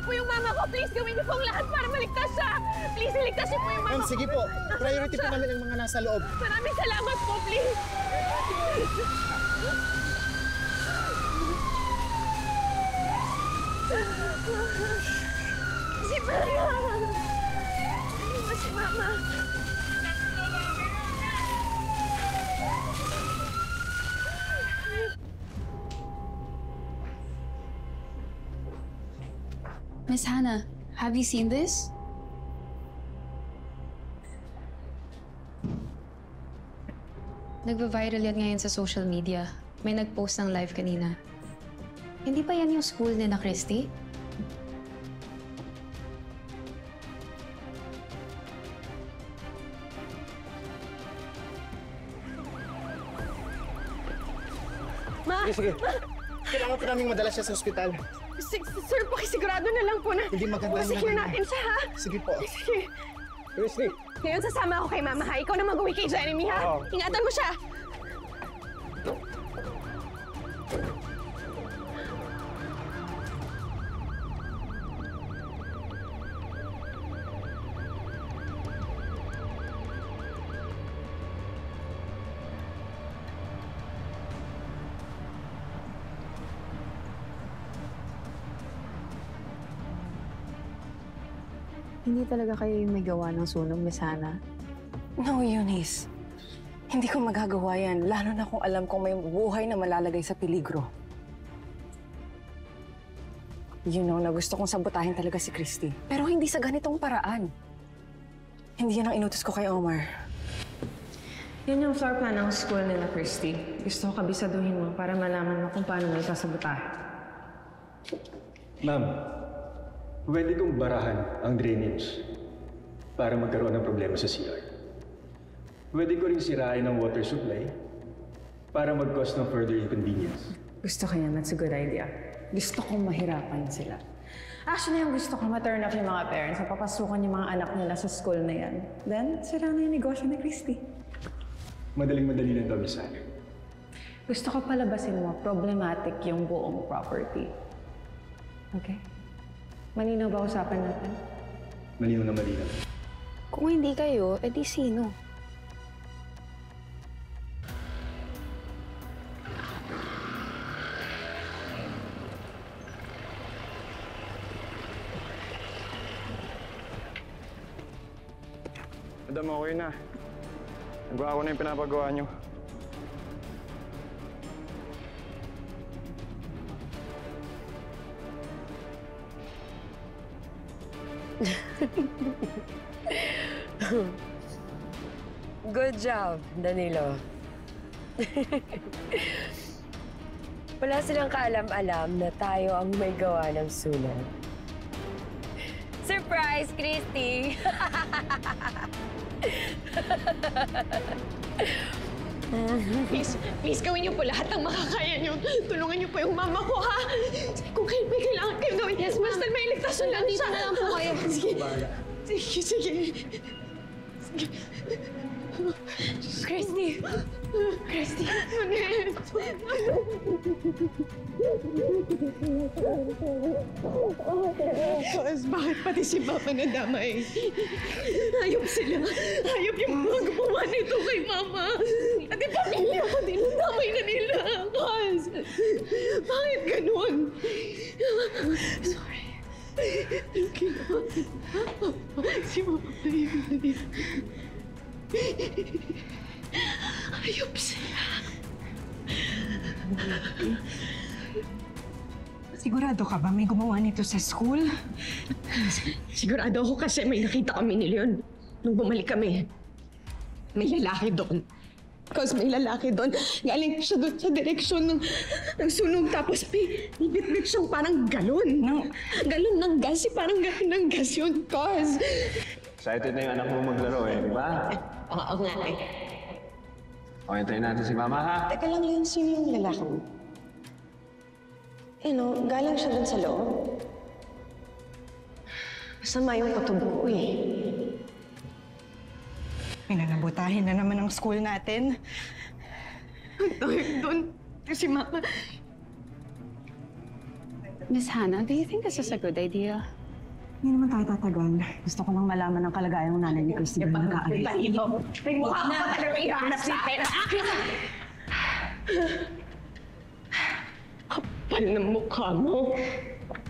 po yung mama ko. Please, gawin niyo po ang lahat para maligtas siya. Please, iligtas niyo po yung mama Ma'am, ko. sige po. Priority po namin ang mga nasa loob. Maraming salamat po, please. Si Mama. Si Mama. Miss Hannah, have you seen this? Nagva-viral yan ngayon sa social media. May nag-post ng live kanina. Hindi pa yan yung school ni na Christy? Ma! Sige. Kailangan po namin madala siya sa ospital. Sir, pakisigurado na lang po na Hindi maganda masecure natin siya, ha? Sige po. Sige. Christy! Ngayon sasama ako kay Mama, ha? Ikaw na mag-uwi kay Jeremy, ha? Oo. Ingatan mo siya! Hindi talaga kayo yung may gawa ng sunog, Miss Hannah. No, Eunice. Hindi ko magagawa yan, lalo na kung alam kong may buhay na malalagay sa peligro. You know na gusto kong sabotahin talaga si Christy. Pero hindi sa ganitong paraan. Hindi yan ang inutos ko kay Omar. Yan yung floor plan ng school nila, Christy. Gusto ko kabisaduhin mo para malaman mo kung paano mo isasabotahin. Ma'am, pwede kong barahan ang drainage para magkaroon ng problema sa CR. Pwede ko rin sirain ang water supply para mag-cause ng further inconvenience. Gusto ko yan. That's a good idea. Gusto kong mahirapan sila. Actually, yung gusto ko ma-turn off yung mga parents na papasukan yung mga anak nila sa school na yan. Then, sira na yung negosyo ni Christy. Madaling-madali lang ito, Miss Hannah. Gusto ko palabasin mo, problematic yung buong property. Okay? Malinaw ba usapan natin? Malinaw na malinaw. Kung hindi kayo, edi sino? Madam, okay na. Nagawa ko na yung pinapagawa niyo. Good job, Danilo. Wala silang kaalam-alam na tayo ang may gawa ng sunog. Surprise, Christy! Please, gawin niyo po lahat ng makakaya niyo. Tulungan niyo po yung mama ko, ha? Kung may kailangan kayo gawin, yes, basta may ligtas lang siya. na lang po kayo. Sige. Christy! Christy. Cause bakit pati si Papa nadamay? Hayop sila. Hayop yung mga gumawa nito kay Mama. Pati pamilya ko din. Damay na nila. Cause, bakit ganun? Sorry. Si Mama na hayop sila. Sigurado ka ba may gumawa nito sa school? Sigurado ako kasi may nakita kami ni Leon nung bumalik kami. May lalaki doon. Because may lalaki doon. Galing siya doon sa direksyon ng sunog. Tapos may bit-bit siyang parang galon. Galon ng gas. Parang galon ng gas yun. Cause... Excited na yung anak mo maglaro eh, di ba? Oo nga eh. Okay, tayo natin si Mama, ha? Teka lang, Leon, sino yung lalaki mo? Galing siya dun sa loob. Masama yung patubo ko eh. Pinanabutahin na naman ang school natin. Doon. Si Mama. Miss Hannah, do you think this is a good idea? Hindi naman tayo tatagal. Gusto ko lang malaman ang kalagayan ng nanay ni Christy na nag-aalis. May mukha ka talaga ihanap sa akin. Kapal ng mukha mo.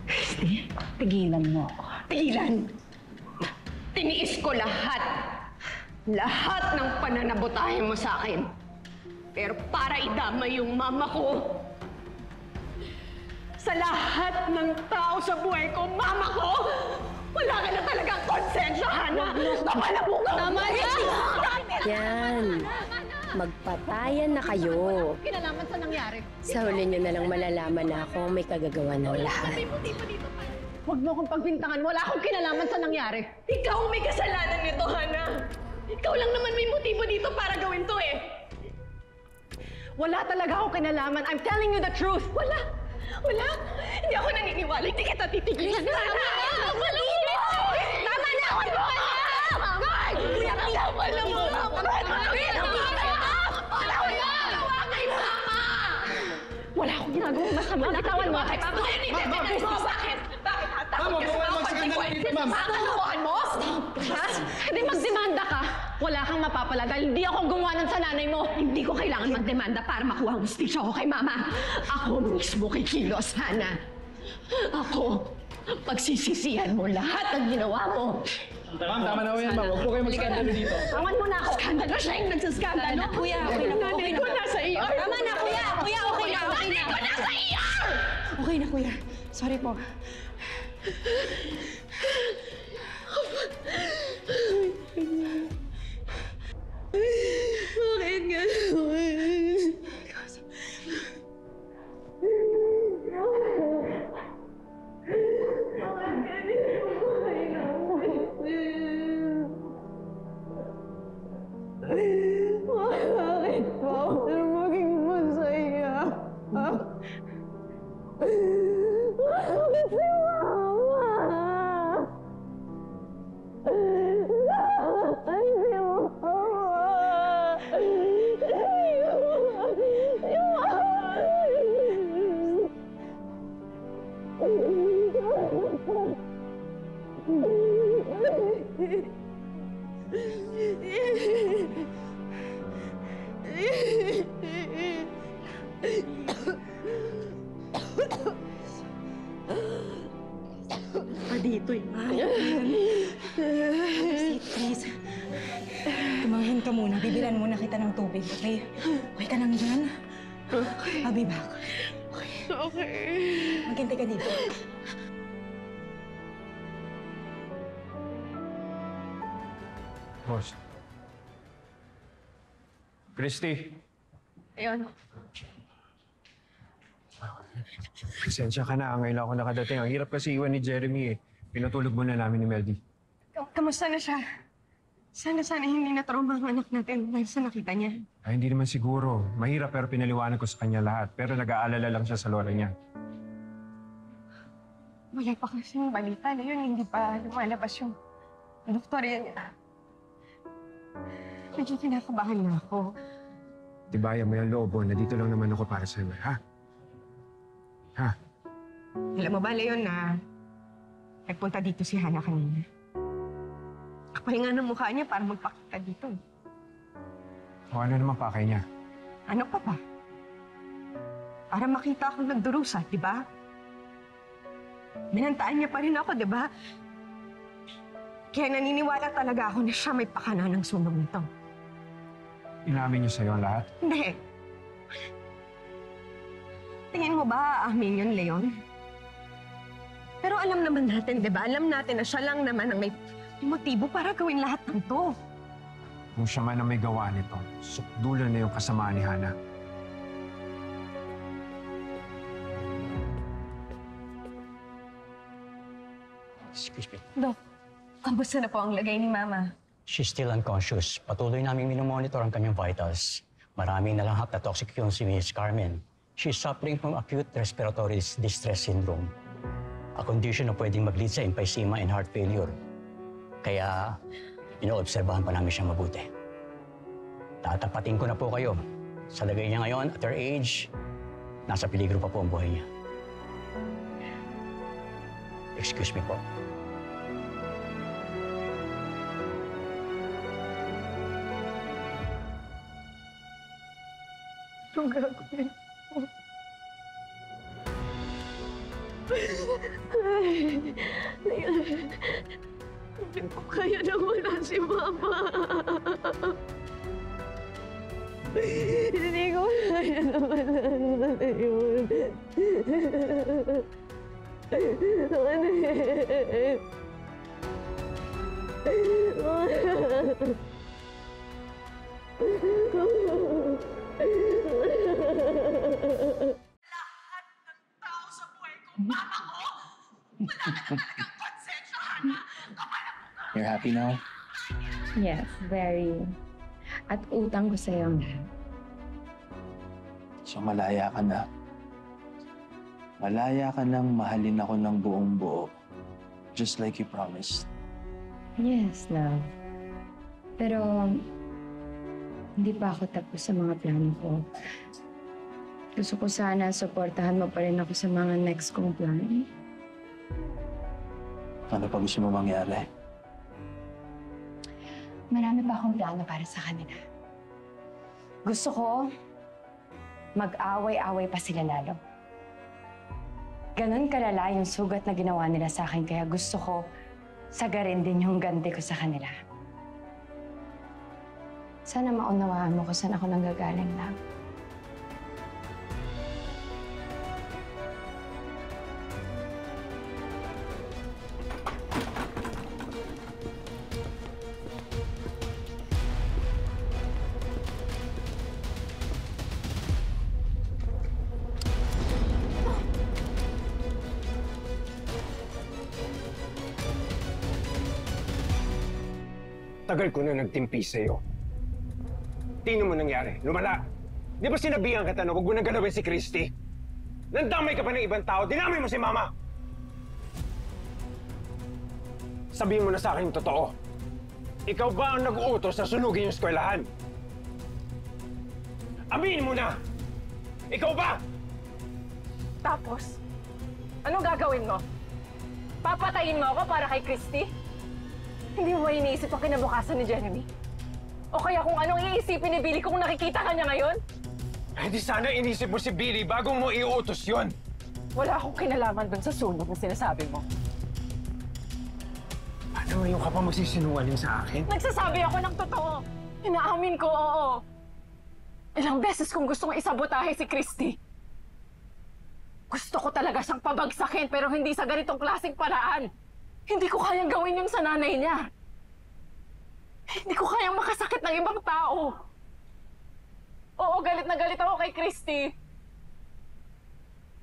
Christy, tigilan mo ako. Tigilan! Tiniis ko lahat. Lahat ng pananabotahe mo sa akin. Pero para idamay yung mama ko, sa lahat ng tao sa buhay ko, mama ko, wala ka na talagang konsensya, Hana! Kapalabukan! Tama na! Yan. Magpatayan na kayo. Kinalaman sa nangyari. Sa huli nyo na lang malalaman na ako may kagagawa ng lahat. Huwag mo akong pagbintangan. Wala akong kinalaman sa nangyari. Ikaw ang may kasalanan nito, Hana. Ikaw lang naman may motibo dito para gawin to eh. Wala talaga akong kinalaman. I'm telling you the truth. Wala. Wala. Hindi ako naniniwala. Hindi kita titigilan. Hana! Wala mo! Tama na! Wala mo! Kuya, tama na mo! Wala akong ginagawang masama. Bitawan mo! Bakit? Bakit? Takot ka sa mga consequences sa mga kalokohan mo? Ha? Hindi magdemanda ka. Wala kang mapapala dahil hindi ako gumawa nun sa nanay mo. Hindi ko kailangan magdemanda para makuha ang hustisya ko kay Mama. Ako mismo kikilos, Hana. Ako. Pagsisisihan mo lahat ng ginawa mo. Ma'am, tama na ho yan, ma'am. Huwag po kayo mag-skandalo dito. Awan mo na ako. Skandalo siya yung nagsaskandalo. Kuya, okay na po. Nanay ko nasa ER. Tama na, kuya. Kuya, okay na. Nanay ko nasa ER! Okay na, kuya. Sorry po. Bakit nga? Bakit po ako maging masaya? Bakit si Mama? Ay, si Mama! Dito yung Please. Tumanghin ka muna. Bibilan muna kita ng tubig, okay? Okay ka lang dyan? I'll be back. Okay. Maghintay ka dito. Boss. Christy. Ayun. Pasensya ka na. Ngayon lang ako nakadating. Ang hirap kasi iwan ni Jeremy eh. Pinatulog muna namin ni Meldy. Kamusta na siya? Sana hindi na trauma ang anak natin dahil sa nakita niya. Ay, hindi naman siguro. Mahirap pero pinaliwanag ko sa kanya lahat. Pero nag-aalala lang siya sa lola niya. Wala pa kasing balita na yun. Hindi pa lumalabas yung doktorya niya. Medyo kinakabahan na ako. Tibayan mo yung loob mo. Nandito lang naman ako para sa'yo, ha? Ha? Alam mo ba, Leon, na nagpunta dito si Hana kanina? Kapal nga ng mukha niya para magpakita dito. O ano naman pakay niya? Ano pa ba? Para makita akong nagdurusa, di ba? Binantaan niya pa rin ako, di ba? Kaya naniniwala talaga ako na siya may pakana ng sunog nito. Inamin niyo sa'yo ang lahat? Hindi. Tingin mo ba aamin yun, Leon? Pero alam naman natin, di ba? Alam natin na siya lang naman ang may motibo para gawin lahat ng to. Kung siya man ang may gawa nito, sukdulan na yung kasamaan ni Hana. Excuse me. Dok, kamusta na po ang lagay ni Mama? She's still unconscious. Patuloy namin minomonitor ang kanyang vitals. Maraming nalanghap na toxic yun si Miss Carmen. She's suffering from acute respiratory distress syndrome. A condition na pwedeng mag-lead sa emphysema and heart failure. Kaya, inoobserbahan pa namin siyang mabuti. Tatapatin ko na po kayo. Sa lagay niya ngayon, at her age, nasa peligro pa po ang buhay niya. Excuse me po. Anong gagawin mo? Hindi ko kaya na wala si Mama. Hindi ko kaya na wala na yun. You're happy now? Yes, very. At utang ko sa'yo ang lahat. So malaya ka na. Malaya ka nang mahalin ako ng buong buo. Just like you promised. Yes, love. Pero, hindi pa ako tapos sa mga plano ko. Gusto ko sana suportahan mo pa rin ako sa mga next kong plano. Ano pa gusto mo mangyari? Marami pa akong plano para sa kanila. Gusto ko, mag-away-away pa sila lalo. Ganon kalala yung sugat na ginawa nila sa akin, kaya gusto ko sagarin din yung ganti ko sa kanila. Sana maunawaan mo kung saan ako nanggagaling lang. Tagal ko na nagtimpi sa'yo. Tingnan mo nangyari. Lumala. Di ba sinabihan kita na huwag mo nang galawin si Christy? Nandamay ka pa ng ibang tao, dinamay mo si Mama! Sabihin mo na sa akin yung totoo. Ikaw ba ang nag-uutos na sunugin yung eskwelahan? Aminin mo na! Ikaw ba? Tapos, anong gagawin mo? Papatayin mo ako para kay Christy? Hindi mo ba iniisip ang kinabukasan ni Jeremy? O kaya kung anong iisipin ni Billy kung nakikita ka niya ngayon? Eh di sana inisip mo si Billy bago mo iuutos yun. Wala akong kinalaman dun sa sunog na sinasabi mo. Ano ngayon ka pa magsisinungaling sa akin? Nagsasabi ako ng totoo. Inaamin ko, oo. Ilang beses kong gustong isabotahe si Christy. Gusto ko talaga siyang pabagsakin pero hindi sa ganitong klaseng paraan. Hindi ko kayang gawin yung sa nanay niya. Hindi ko kayang makasakit ng ibang tao. Oo, galit na galit ako kay Christy.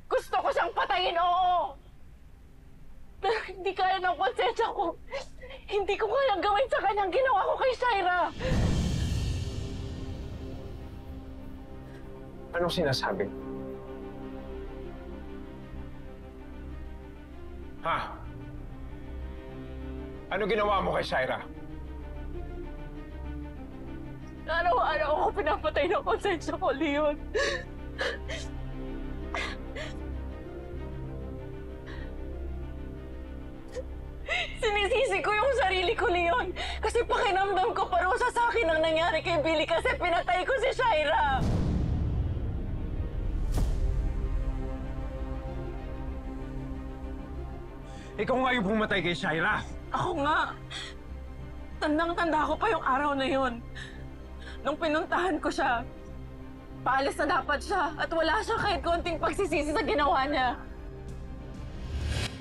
Gusto ko siyang patayin, oo. Pero hindi kaya ng konsensya ko. Hindi ko kayang gawin sa kanyang ginawa ko kay Shaira. Anong sinasabi? Ha? Ano ginawa mo kay Shaira? Araw-araw ako pinapatay ng konsensya ko, Leon. Sinisisi ko yung sarili ko, Leon. Kasi pakinamdam ko parusa sa akin ang nangyari kay Billy kasi pinatay ko si Shaira. Ikaw nga yung pumatay kay Shaira. Ako nga. Tandang-tanda ko pa yung araw na yun. Nung pinuntahan ko siya, paalis na dapat siya at wala siya kahit konting pagsisisi sa ginawa niya.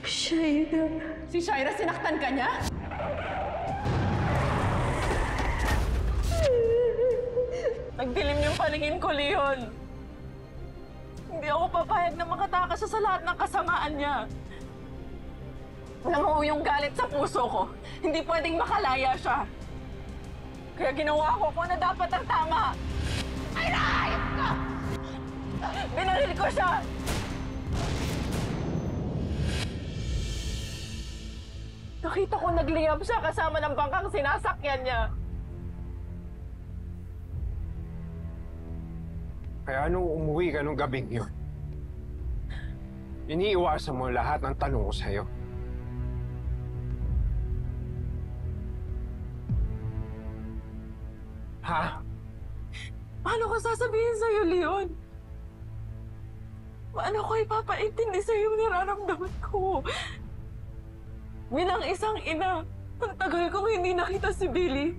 Shaira. Si Shaira, sinaktan ka niya? Nagdilim yung paningin ko, Leon. Hindi ako papayag na makatakas siya sa lahat ng kasamaan niya. Namuo yung galit sa puso ko. Hindi pwedeng makalaya siya. Kaya ginawa ko kung na dapat ang tama. Ay, naayos ko! Binaril ko siya! Nakita ko nagliyab siya kasama ng bangkang sinasakyan niya. Kaya nung umuwi ka nung gabing yun, iniiwasan mo lahat ng tanong ko sa'yo. Ha? Paano ko sasabihin sa'yo, Leon? Paano ko ipapaintindi sa yung nararamdaman ko? Bilang isang ina, ang tagal kong hindi nakita si Billy.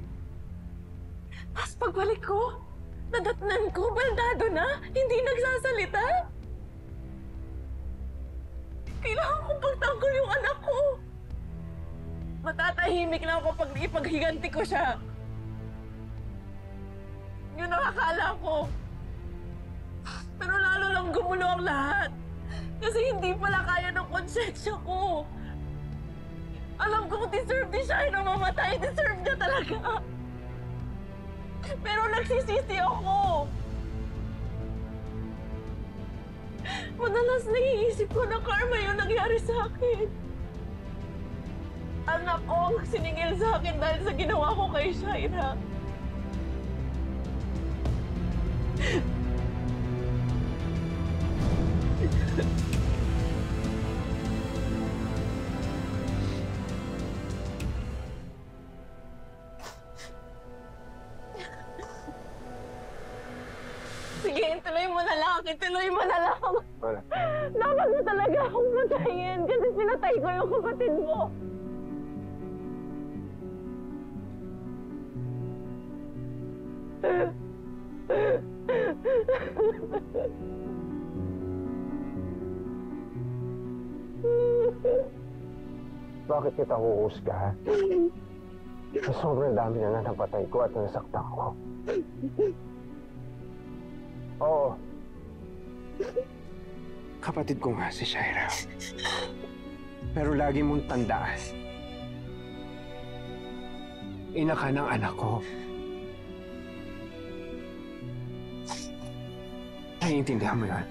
Tapos pagbalik ko, nadatnan ko, baldado na, hindi nagsasalita. Kailangan kong pagtanggol yung anak ko. Matatahimik na ako pag ipaghiganti ko siya. Yun ang akala ko. Pero lalo lang gumulo ang lahat. Kasi hindi pala kaya ng konsensya ko. Alam kong deserve ni Shai na mamatay. Deserve niya talaga. Pero nagsisisi ako. Madalas naiisip ko na karma yung nangyari sa akin. Anak ko ang siningil sa akin dahil sa ginawa ko kay Shaira. Sige, ituloy mo na lang. Ituloy mo na lang. Wala. Dapat mo talaga akong patayin kasi pinatay ko yung kapatid mo. Bakit kita huhusga? Sa sobrang dami na napatay ko at nasaktan ko. Oo. Kapatid ko nga si Shaira. Pero lagi mong tandaan. Ina ka ng anak ko. Naiintindihan mo yan?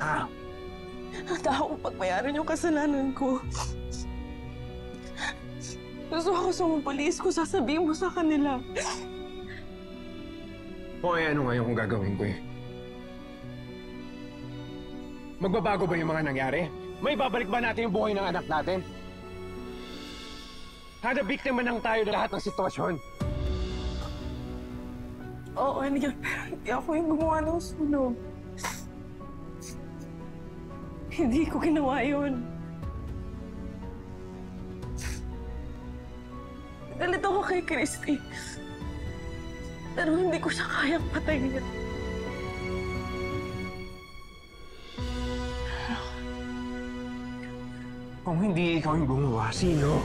Ha? Handa akong pagbayaran yung kasalanan ko. Gusto ako sa mga polis ko, sasabihin mo sa kanila. O ano ngayon kung gagawin ko eh? Magbabago ba yung mga nangyari? May babalik ba natin yung buhay ng anak natin? Hada biktima nang tayo na lahat ng sitwasyon. Oo, ano yun? Pero hindi ako yung gumawa ng sunog. Hindi ko ginawa yun. Galit ako kay Christy. Pero hindi ko siya kayang patayin. Kung hindi ikaw yung gumawa, sino?